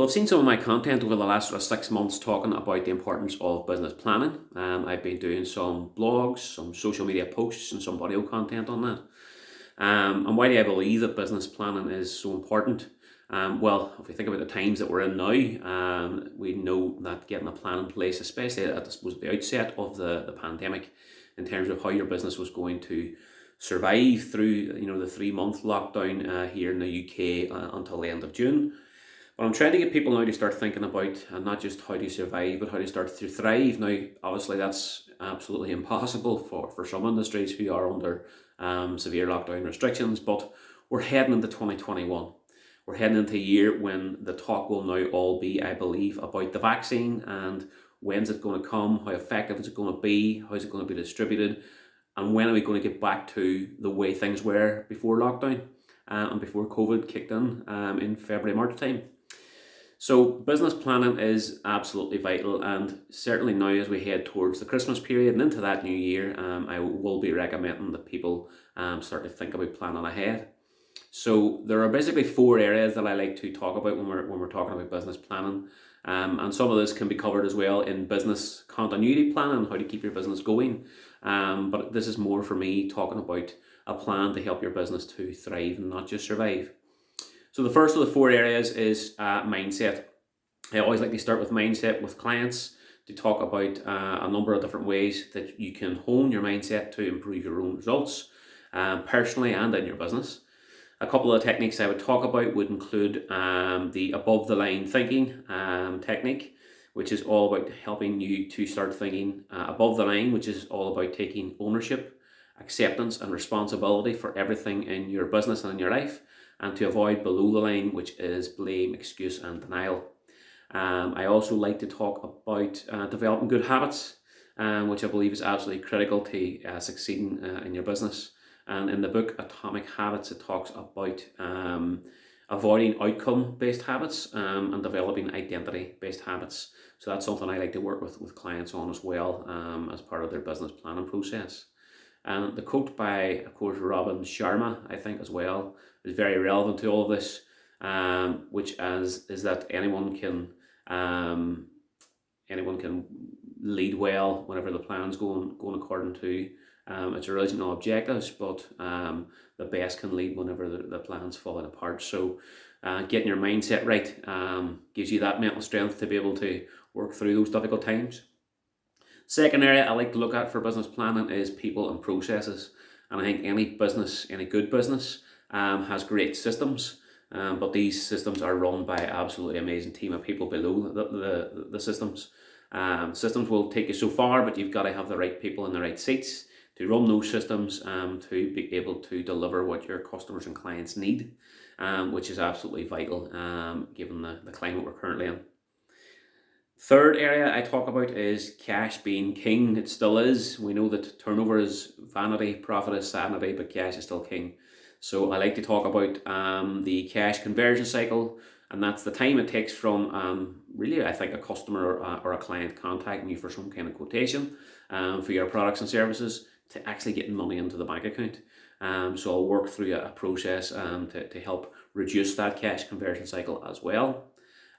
I've seen some of my content over the last sort of 6 months talking about the importance of business planning. I've been doing some blogs, some social media posts, and some audio content on that. And why do I believe that business planning is so important? Well, if we think about the times that we're in now, we know that getting a plan in place, especially at I suppose the outset of the pandemic, in terms of how your business was going to survive through the 3 month lockdown here in the UK until the end of June. But I'm trying to get people now to start thinking about not just how to survive, but how to start to thrive. Now, obviously, that's absolutely impossible for some industries who are under severe lockdown restrictions. But we're heading into 2021. We're heading into a year when the talk will now all be, I believe, about the vaccine and when's it going to come, how effective is it going to be, how is it going to be distributed, and when are we going to get back to the way things were before lockdown and before COVID kicked in February, March time. So business planning is absolutely vital, and certainly now as we head towards the Christmas period and into that new year, I will be recommending that people start to think about planning ahead. So there are basically four areas that I like to talk about when we're talking about business planning, and some of this can be covered as well in business continuity planning, how to keep your business going. But this is more for me talking about a plan to help your business to thrive and not just survive. So the first of the four areas is mindset. I always like to start with mindset with clients to talk about a number of different ways that you can hone your mindset to improve your own results, personally and in your business. A couple of techniques I would talk about would include the above the line thinking technique, which is all about helping you to start thinking above the line, which is all about taking ownership, acceptance and responsibility for everything in your business and in your life, and to avoid below the line, which is blame, excuse and denial. I also like to talk about developing good habits, which I believe is absolutely critical to succeeding in your business. And in the book Atomic Habits, it talks about avoiding outcome-based habits and developing identity-based habits. So that's something I like to work with clients on as well as part of their business planning process. And the quote by, of course, Robin Sharma, I think as well, is very relevant to all of this, which is that anyone can lead well whenever the plan's going according to its original objectives, but the best can lead whenever the plan's falling apart. So getting your mindset right gives you that mental strength to be able to work through those difficult times. Second area I like to look at for business planning is people and processes. And I think any business, any good business, has great systems, but these systems are run by an absolutely amazing team of people below the systems. Systems will take you so far, but you've got to have the right people in the right seats to run those systems to be able to deliver what your customers and clients need, which is absolutely vital given the climate we're currently in. Third area I talk about is cash being king. It still is. We know that turnover is vanity, profit is sanity, but cash is still king. So I like to talk about the cash conversion cycle, and that's the time it takes from really, I think, a customer or a client contacting you for some kind of quotation for your products and services to actually getting money into the bank account. So I'll work through a process to help reduce that cash conversion cycle as well.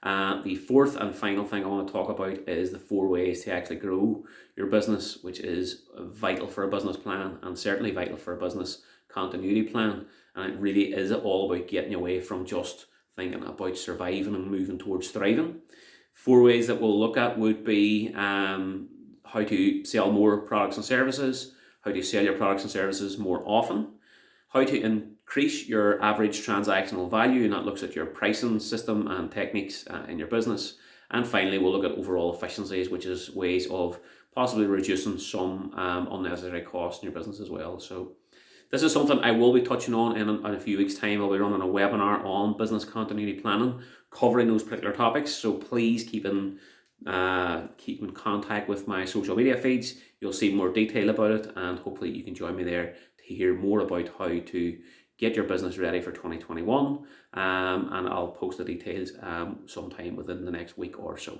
The fourth and final thing I want to talk about is the 4 ways to actually grow your business, which is vital for a business plan and certainly vital for a business continuity plan. And it really is all about getting away from just thinking about surviving and moving towards thriving. 4 ways that we'll look at would be how to sell more products and services, how to sell your products and services more often, how to increase your average transactional value, and that looks at your pricing system and techniques in your business. And finally, we'll look at overall efficiencies, which is ways of possibly reducing some unnecessary costs in your business as well. So this is something I will be touching on in a few weeks' time. I'll be running a webinar on business continuity planning, covering those particular topics. So please keep in contact with my social media feeds. You'll see more detail about it, and hopefully you can join me there to hear more about how to get your business ready for 2021. And I'll post the details sometime within the next week or so.